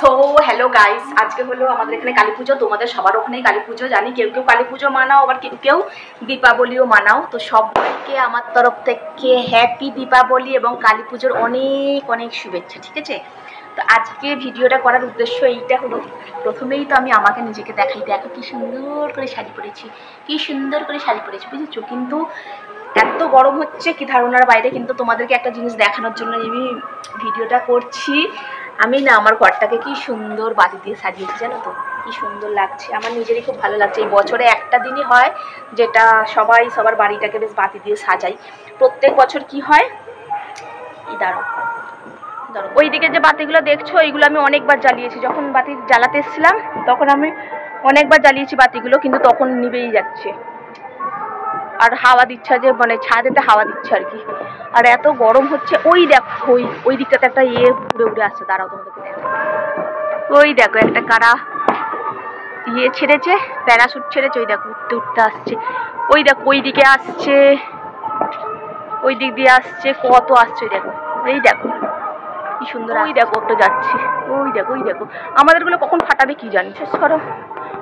So hello guys, আজকে হলো আমাদের এখানে কালী পুজো। তোমাদের সবার ওখানেই কালী পুজো জানি, কেউ কেউ কালী পুজো মানাও, আবার কেউ কেউ দীপাবলিও মানাও। তো সবাইকে আমার তরফ থেকে হ্যাপি দীপাবলি এবং কালী পুজোর অনেক অনেক শুভেচ্ছা, ঠিক আছে? তো আজকে ভিডিওটা করার উদ্দেশ্য এইটা হলো, প্রথমেই তো আমি আমাকে নিজেকে দেখাই, দেখো কি সুন্দর করে শাড়ি পরেছি, কি সুন্দর করে শাড়ি পরেছি, বুঝেছো? কিন্তু এত গরম হচ্ছে কি ধারণার বাইরে। কিন্তু তোমাদেরকে একটা জিনিস দেখানোর জন্য আমি ভিডিওটা করছি। আমি না আমার ঘরটাকে কি সুন্দর বাতি দিয়ে সাজিয়েছি, জানো তো? কি সুন্দর লাগছে, আমার নিজেরই খুব ভালো লাগছে। এই বছরে একটা দিনই হয় যেটা সবাই সবার বাড়িটাকে বেশ বাতি দিয়ে সাজাই। প্রত্যেক বছর কি হয়, এই দাঁড়ো ওইদিকে যে বাতিগুলো দেখছো, এইগুলো আমি অনেকবার জ্বালিয়েছি। যখন বাতি জ্বালাতে এসেছিলাম তখন আমি অনেকবার জ্বালিয়েছি বাতিগুলো, কিন্তু তখন নিভেই যাচ্ছে। আর হাওয়া দিচ্ছে, যে মানে ছাদেতে হাওয়া দিচ্ছে আর কি। আর এত গরম হচ্ছে। ওই দেখো ওই দিকটাতে একটা উড়ে উড়ে আসছে, দাঁড়াও তোমাদেরকে দেখো। ওই দেখো একটা কারা ছেড়েছে, প্যারাশুট ছেড়েছে, ওই দেখো উঠতে উঠতে আসছে। ওই দেখো ওই দিকে আসছে, ওই দিক দিয়ে আসছে, কত আসছে দেখো। এই দেখো কি সুন্দর, ওই দেখো একটা যাচ্ছে, ওই দেখো ওই দেখো। আমাদেরগুলো কখন ফাটাবে কি জানি, শেষ করো।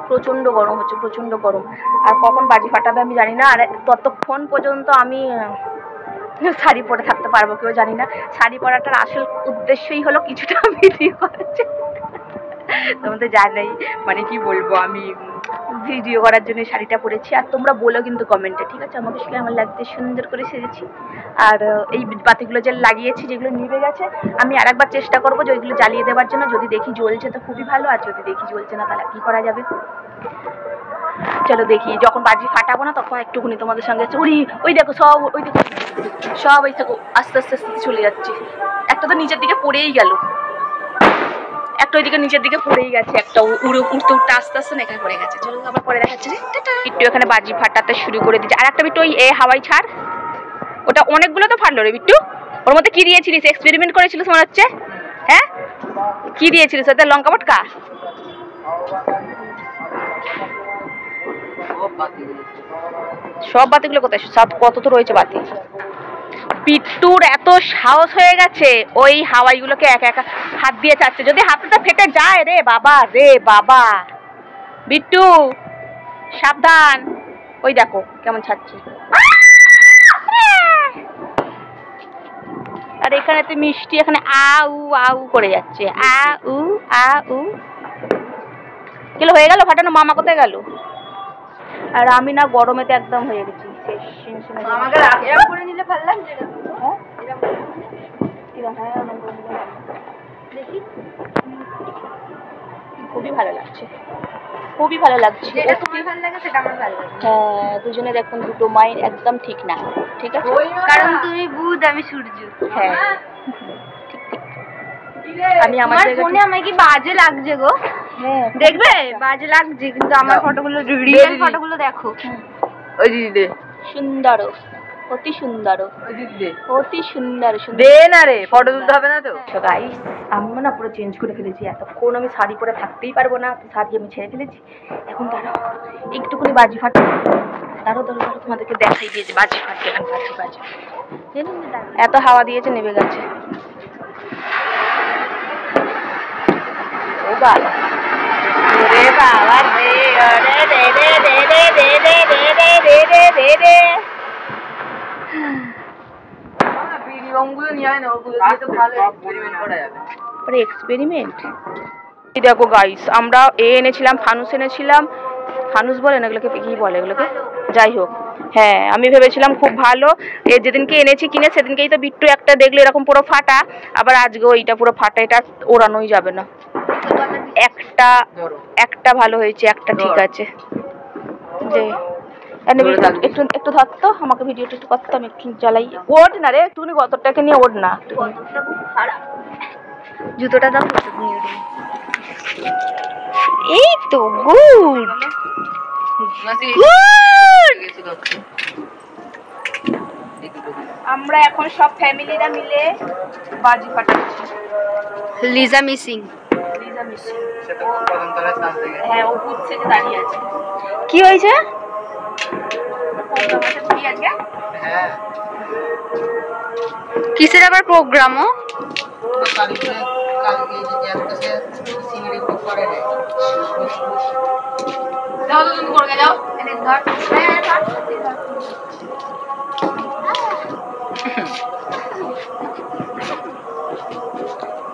প্রচণ্ড গরম হচ্ছে, প্রচণ্ড গরম। আর কখন বাজি ফাটাবে আমি জানি না। আর ততক্ষণ পর্যন্ত আমি শাড়ি পরে থাকতে পারবো কেউ জানি না। শাড়ি পরাটার আসল উদ্দেশ্যই হলো কিছুটা ভিডিও করেছে, তোমাদের জানাই, মানে কি বলবো, আমি ভিডিও করার জন্য শাড়িটা পরেছি। আর তোমরা বলো কিন্তু কমেন্টে, ঠিক আছে? আমাকে কেমন লাগছে, সুন্দর করে সেজেছি। আর এই বাতিগুলো যে লাগিয়েছি, যেগুলো নিভে গেছে, আমি আর একবার চেষ্টা করবো যে ওইগুলো জ্বালিয়ে দেওয়ার জন্য। যদি দেখি জ্বলছে তো খুবই ভালো, আর যদি দেখি জ্বলছে না তাহলে কি করা যাবে। চলো দেখি, যখন বাজি ফাটাবো না তখন একটুখানি তোমাদের সঙ্গে ওই দেখো সব, ওই দেখো সব, ওই দেখো আস্তে আস্তে আস্তে চলে যাচ্ছে। একটা তো নিচের দিকে পড়েই গেল, একটা ওইদিকে নিচের দিকে পড়েই গেছে, একটা উঠতে উঠতে আস্তে আস্তে না এখানে পড়ে গেছে। চলো আবার পরে দেখাচ্ছে। বিট্টু এখানে বাজি ফাটাতে শুরু করে দিচ্ছে। আর একটা বিট্টু ওই হাওয়াই ছাড়, ওটা অনেকগুলো তো ফাটলো রে বিট্টু। ওর মধ্যে কি দিয়েছিলিস? এক্সপেরিমেন্ট করেছিলিস মনে হচ্ছে। হ্যাঁ, কি দিয়েছিলিস ওতে? লঙ্কা পটকা? সব বাতিগুলো কোথায়? সব কত তো রয়েছে বাতি। বিট্টুর এত সাহস হয়ে গেছে, ওই হাওয়াইগুলোকে একা একা হাত দিয়ে চাচ্ছে। যদি হাতটা ফেটে যায় রে বাবা, রে বাবা। বিট্টু সাবধান, ওই দেখো কেমন ছাড়ছে। আর এখানে তো মিষ্টি এখানে আউ আউ করে যাচ্ছে, আউ আউ। গেল, হয়ে গেল ফাটানো। মামা কোথায় গেল? আর আমি না গরমেতে একদম হয়ে গেছি। খুবই ভালো লাগছে, খুবই ভালো লাগছে। হ্যাঁ, দুজনে দেখুন দুটো মাইন্ড একদম ঠিক না, ঠিক আছে? কারণ তুমি বুধ, আমি সূর্য। হ্যাঁ ঠিক ঠিক। আমি আমার ফোনে আমায় কি বাজে লাগছে গো? হ্যাঁ দেখবে বাজে লাগছে, কিন্তু আমার ফটোগুলো, রিয়েল ফটোগুলো দেখো। ওই দিদি সুন্দর, অতি সুন্দর, অতি সুন্দর। দে না রে, ফটো তুলতে হবে না তো? গাইস, আমি না পুরো চেঞ্জ করে ফেলেছি। এতক্ষণ আমি শাড়ি পরে থাকতেই পারবো না, শাড়ি আমি ছেড়ে ফেলেছি। এখন দাঁড়াও একটুখানি বাজি ফাটা, দাঁড়ো দাঁড়ো দাঁড়ো, তোমাদেরকে দেখাই দিয়েছে বাজি ফাটছে। এখন বাজি বাজি এত হাওয়া দিয়েছে, নেমে গেছে। ও বাবা, ওরে বাবা রে, ওরে রে রে রে রে রে রে রে রে রে রে রে রে। এক্সপেরিমেন্ট দেখো গাইস, আমরা এনেছিলাম ফানুস, এনেছিলাম ফানুস বলে না এগুলোকে, কি বলে এগুলোকে, যাই হোক। হ্যাঁ, আমি ভেবেছিলাম খুব ভালো। যেদিনকে এনেছি কিনে সেদিনকেই তো বিট্টু একটা দেখলো এরকম পুরো ফাটা, আবার আজকেও এইটা পুরো ফাটা। এটা ওড়ানোই যাবে না। একটা ভালো হয়েছে, একটা ঠিক আছে। যে একটু একটু ধরতো আমাকে, ভিডিওটা একটু করতাম, একটু জ্বালাই। ওঠ না রে, তুমি গতরটাকে নিয়ে ওঠ না। জুতোটা দাও। এই তো গুড গুড। আমরা এখন সব ফ্যামিলিরা মিলে বাজি ফাটাচ্ছি। লিজা মিসিং। হ্যাঁ, ও বুঝছে যে দাঁড়িয়ে আছে। কি হয়েছে? কিসের আবার প্রোগ্রাম? ও যাও তো তুমি করে যাও এনে ধর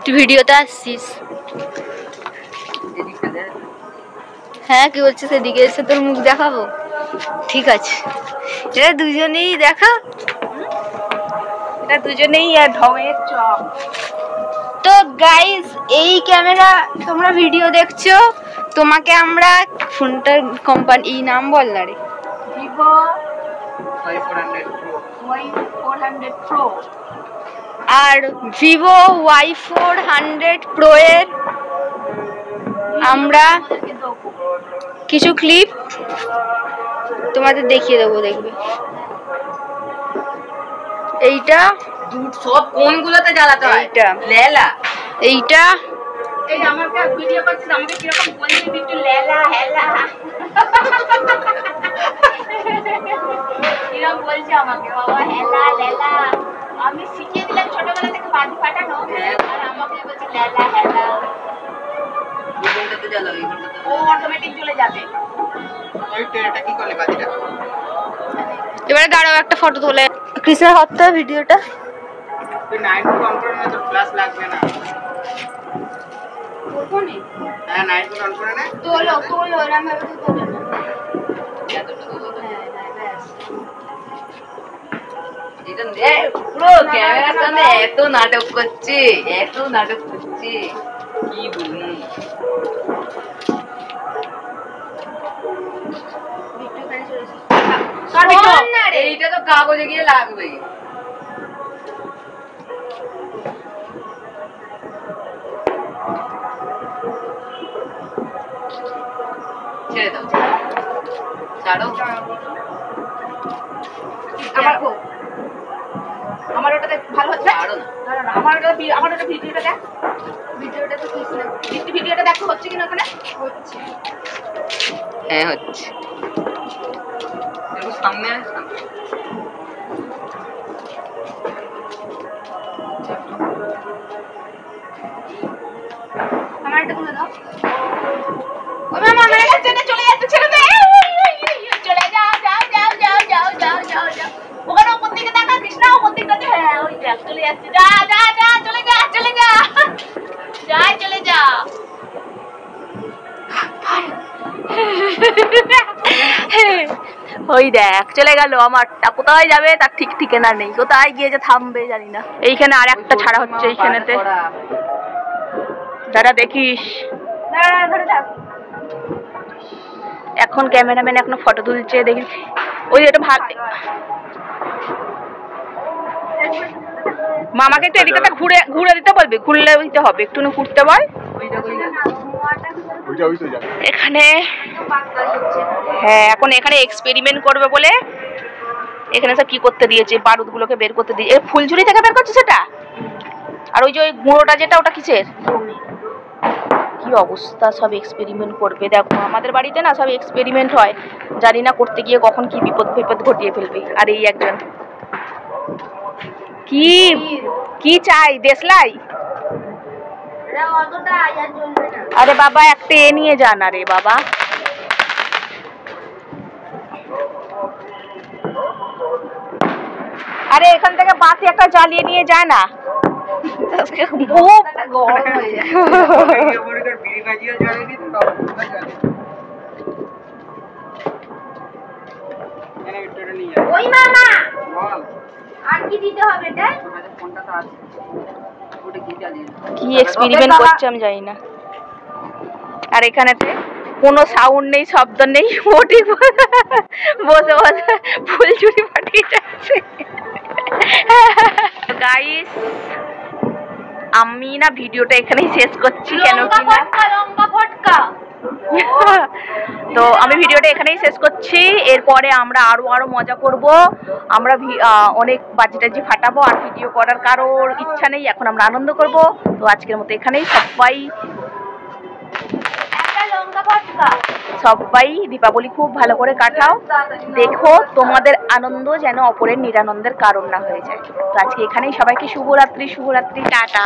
তুই ভিডিওতে আসছিস? হ্যাঁ, কি বলছিস? এদিকে এসে তোর মুখ দেখাবো? ঠিক আছে, এটা দুজনেই দেখা, এটা দুজনেই ঢঙের চপ। তো গাইস, এই ক্যামেরা তোমরা ভিডিও দেখছো, তোমাকে আমরা ফোনটার কোম্পানি নাম বল না রে। ভিভো Y400 Pro আর ভিভো Y400 Pro এর আমরা কিছু ক্লিপ তোমাদের দেখিয়ে দেবো, দেখবে। এইটা সব কোনগুলোতে জ্বালাতে হয়? এইটা লেলা, এইটা এই যে আমাকে ভিডিও করছিস, আমাকে কিরকম বলছিস একটু লেলা হেলা কিরকম বলছে আমাকে বাবা, হেলা লেলা। আমি শিখিয়ে দিলাম ছোটবেলা থেকে বাজি ফাটানো, আর আমাকে বলছে লেলা হেলা। ও অটোমেটিক চলে যাবে। এবারে দাঁড়াও, একটা ফটো তোলে। কৃষ্ণের হত্যা ভিডিওটা পুরো ক্যামেরার সামনে এত নাটক করছে, এত নাটক করছে, কি বলবো। এইটা তো কাগজে গিয়ে লাগবে। ছেড়ে দাও, ছাড়ো। আমার ওটাতে ভালো হচ্ছে। আমার ওটা ভিডিওটা দেখ, ভিডিওটা তো ভিডিওটা দেখো হচ্ছে কিনা ওখানে। হচ্ছে, হ্যাঁ হচ্ছে। সামনে আমার এটা তুলে দাও। ও মামা আমার কাছে না, চলে যাচ্ছে, ছেড়ে দে। চলে যাও যাও যাও যাও যাও যাও যাও যাও। ওখানে ওপর দিকে দেখা, কৃষ্ণা ওপর দিকটাতে। হ্যাঁ ওই দেখ চলে যাচ্ছে। যা যা যা, চলে যা চলে যা, যাই চলে যা। ওই দেখ চলে গেল আমারটা। কোথায় যাবে তার ঠিক ঠিকানা নেই, কোথায় গিয়ে যে থামবে জানি না। এইখানে আর একটা ছাড়া হচ্ছে এইখানেতে, দাদা দেখিস। এখন ক্যামেরাম্যান এখনো ফটো তুলছে, দেখিস। ওই এটা ভাগ, মামাকে তো এদিকে ঘুরে ঘুরে দিতে বলবি, ঘুরলে দিতে হবে, একটু ঘুরতে বল। এখানে হ্যাঁ, এখন এখানে এক্সপেরিমেন্ট করবে বলে এখানে সব কি করতে দিয়েছে, বারুদ গুলোকে বের করতে দিয়েছে। ফুলঝুরি থেকে বের করছে সেটা। আর ওই যে ওই গুঁড়োটা যেটা, ওটা কিসের? কি অবস্থা, সব এক্সপেরিমেন্ট করবে। দেখো আমাদের বাড়িতে না সব এক্সপেরিমেন্ট হয়, জানি না করতে গিয়ে কখন কি বিপদ বিপদ ঘটিয়ে ফেলবে। আর এই একজন কি কি চাই, দেশলাই? আরে বাবা একটা এ নিয়ে যান। আরে বাবা আরে এখান থেকে বাতি একটা জ্বালিয়ে নিয়ে যায় না, গরম হয়ে যায়। ওই মামা আর কি দিতে হবে এটা? কি এক্সপেরিমেন্ট করছে আমি জানি না। আর এখানেতে কোনো সাউন্ড নেই, শব্দ নেই, মোটি বসে বসে ফুলঝুরি ফাটিয়ে যাচ্ছে। গাইস আমি না ভিডিওটা এখানেই শেষ করছি, কেন কি না তো আমি ভিডিওটা এখানেই শেষ করছি। এরপরে আমরা আরো মজা করব, আমরা অনেক বাজি টাজি ফাটাবো। আর ভিডিও করার কারোর ইচ্ছা নেই, এখন আমরা আনন্দ করব। তো আজকের মতো এখানেই, সবাই দীপাবলি খুব ভালো করে কাটাও। দেখো তোমাদের আনন্দ যেন অপরের নিরানন্দের কারণ না হয়ে যায়। তো আজকে এখানেই সবাইকে শুভরাত্রি, শুভরাত্রি, টাটা।